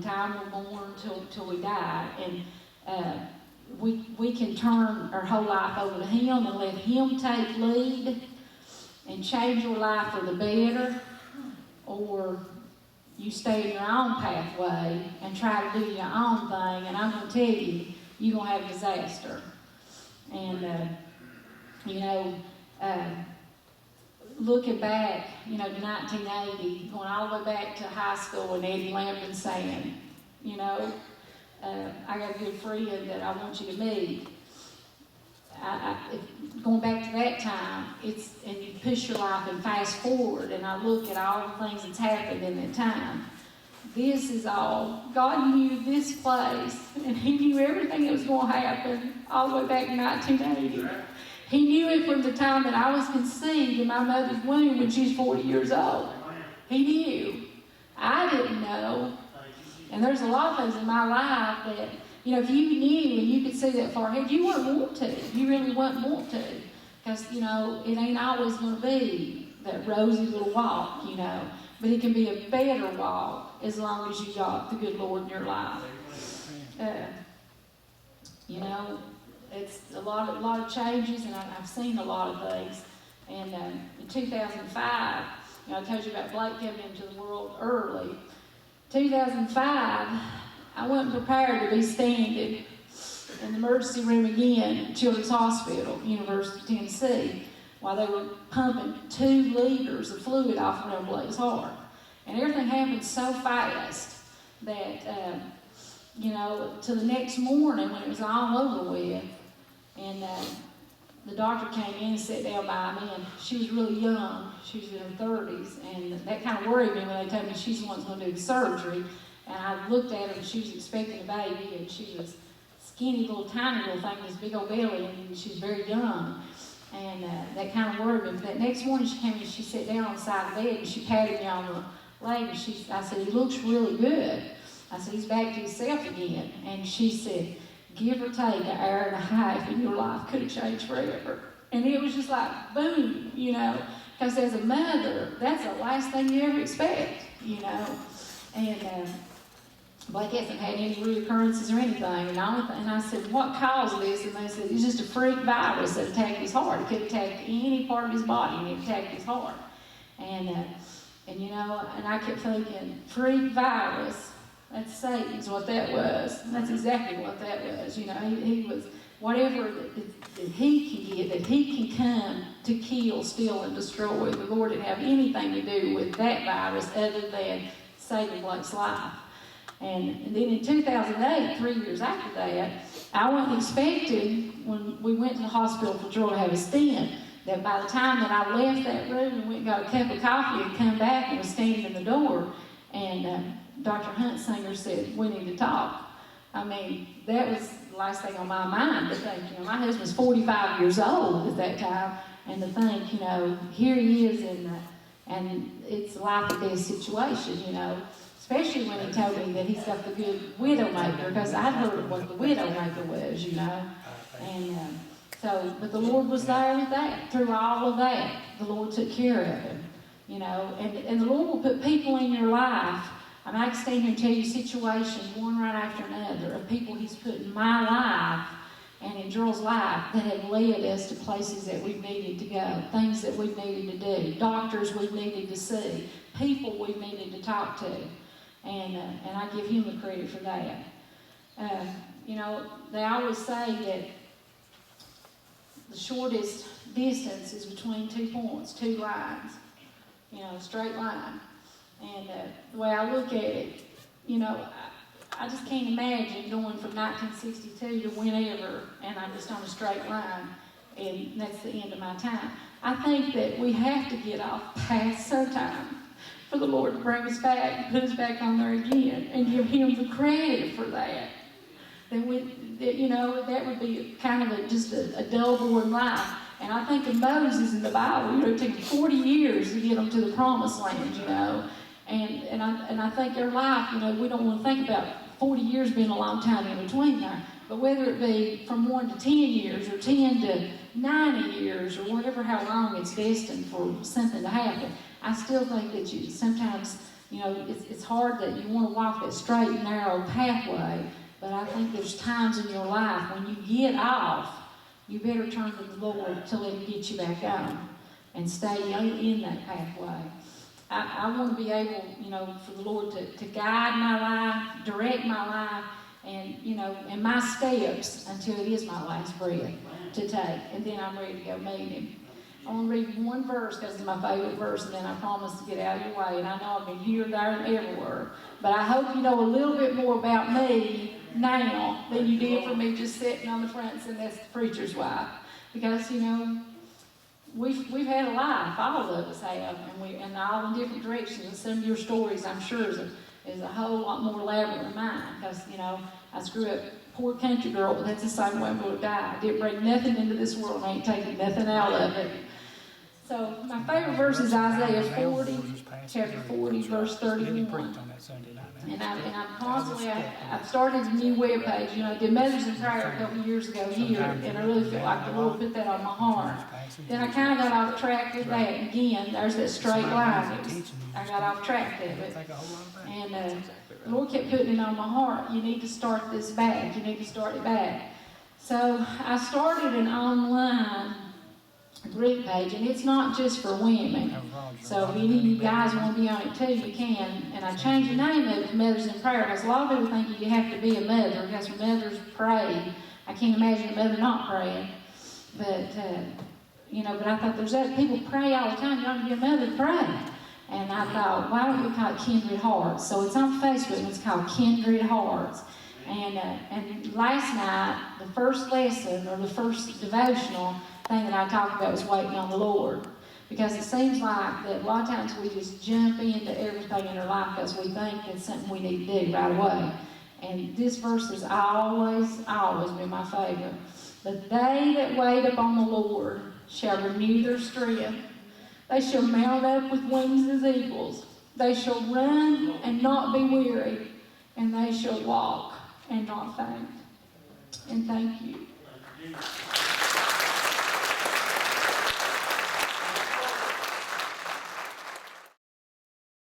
time we're born till we die, and we can turn our whole life over to Him and let Him take lead and change your life for the better, or you stay in your own pathway and try to do your own thing, and I'm going to tell you, you're going to have disaster. And, looking back, to 1980, going all the way back to high school, and Eddie Lambton saying, I got a good friend that I want you to meet. Going back to that time, and you push your life and fast forward, and I look at all the things that's happened in that time. This is all, God knew this place, and He knew everything that was going to happen all the way back in 1980. He knew it from the time that I was conceived in my mother's womb when she was 40 years old. He knew. I didn't know. And there's a lot of things in my life that, if you knew and you could see that far ahead, you wouldn't want to. You really wouldn't want to. Because, it ain't always going to be that rosy little walk, But it can be a better walk as long as you got the good Lord in your life. It's a lot of changes, and I've seen a lot of things. And in 2005, I told you about Blake coming into the world early. 2005, I wasn't prepared to be standing in the emergency room again at Children's Hospital, University of Tennessee, while they were pumping 2 liters of fluid off of Blake's heart. And everything happened so fast that, to the next morning when it was all over with, and the doctor came in and sat down by me, and she was really young. She was in her 30s, and that kind of worried me when they told me she's the one that's going to do the surgery. And I looked at her, and she was expecting a baby, and she was skinny, tiny little thing, this big old belly, and she was very young. And that kind of worried me. But that next morning she came in and she sat down on the side of the bed, and she patted me on the leg, and I said, "He looks really good." I said, "He's back to himself again." And she said, "Give or take an hour and a half, and your life could have changed forever." And it was just like, boom, because as a mother, that's the last thing you ever expect, And Blake hasn't had any reoccurrences or anything. And I said, "What caused this?" And they said, "It's just a freak virus that attacked his heart. It could attack any part of his body, and it attacked his heart." And I kept thinking, freak virus, that's Satan's what that was. And that's exactly what that was. He was, whatever that he can get, that he can come to kill, steal, and destroy. The Lord didn't have anything to do with that virus other than saving Blake's life. And then in 2008, 3 years after that, I wasn't expecting, when we went to the hospital for Joy to have a stent, that by the time that I left that room and went and got a cup of coffee and come back and was standing in the door, and Dr. Huntsinger said, "We need to talk." I mean, that was the last thing on my mind, to think, my husband's 45 years old at that time, and to think, here he is, and it's a life or death situation, especially when he told me that he's got the good widowmaker, because I'd heard of what the widowmaker was, and but the Lord was there with that. Through all of that, the Lord took care of him, and the Lord will put people in your life. I can stand here and tell you situations, one right after another, of people He's put in my life and in Gerald's life that have led us to places that we've needed to go, things that we've needed to do, doctors we've needed to see, people we've needed to talk to, and I give Him the credit for that. They always say that the shortest distance is between 2 points, 2 lines, a straight line. And the way I look at it, I just can't imagine going from 1962 to whenever, and I'm just on a straight line, and that's the end of my time. I think that we have to get off past sometime for the Lord to bring us back and put us back on there again and give Him the credit for that. That would be kind of just a double in life. And I think of Moses in the Bible, it took 40 years to get them to the promised land, And I think our life, we don't want to think about 40 years being a long time in between there. But whether it be from 1 to 10 years or 10 to 90 years or whatever, how long it's destined for something to happen, I still think that sometimes you know, it's hard that you want to walk that straight and narrow pathway, but I think there's times in your life when you get off, you better turn to the Lord to let Him get you back on and stay in that pathway. I want to be able, you know, for the Lord to guide my life, direct my life, and, you know, and my steps until it is my last breath to take, and then I'm ready to go meet Him. I want to read one verse because it's my favorite verse, and then I promise to get out of your way. And I know I've been here, there, and everywhere, but I hope you know a little bit more about me now than you did for me just sitting on the front saying that's the preacher's wife. Because, you know, we've had a life, all of us have, and all in different directions. And some of your stories, I'm sure, is a whole lot more elaborate than mine. Because, you know, I grew up poor country girl, but that's the same way I'm going to die. I didn't bring nothing into this world, I ain't taking nothing out of it. So my favorite verse is Isaiah 40, chapter 40, verse 31. And I'm constantly, I've started a new webpage. You know, I did Mothers in Prayer a couple of years ago here, and I really feel like the Lord put that on my heart. Then I kind of got off track with that. And again, there's that straight line. I got off track of it. And the Lord kept putting it on my heart. You need to start this back. You need to start it back. So I started an online group page, and it's not just for women. So if any of you guys want to be on it too, you can. And I changed the name of it to Mothers in Prayer, because a lot of people think you have to be a mother, because mothers pray. I can't imagine a mother not praying. But, you know, but I thought there's other people pray all the time. You ought to be a mother to pray. And I thought, why don't we call it Kindred Hearts? So it's on Facebook, and it's called Kindred Hearts. And last night, the first lesson, or the first devotional thing that I talked about was waiting on the Lord. Because it seems like that a lot of times we just jump into everything in our life because we think it's something we need to do right away. And this verse has always been my favorite. But they that wait upon the Lord shall renew their strength. They shall mount up with wings as eagles. They shall run and not be weary. And they shall walk and not faint. And thank you.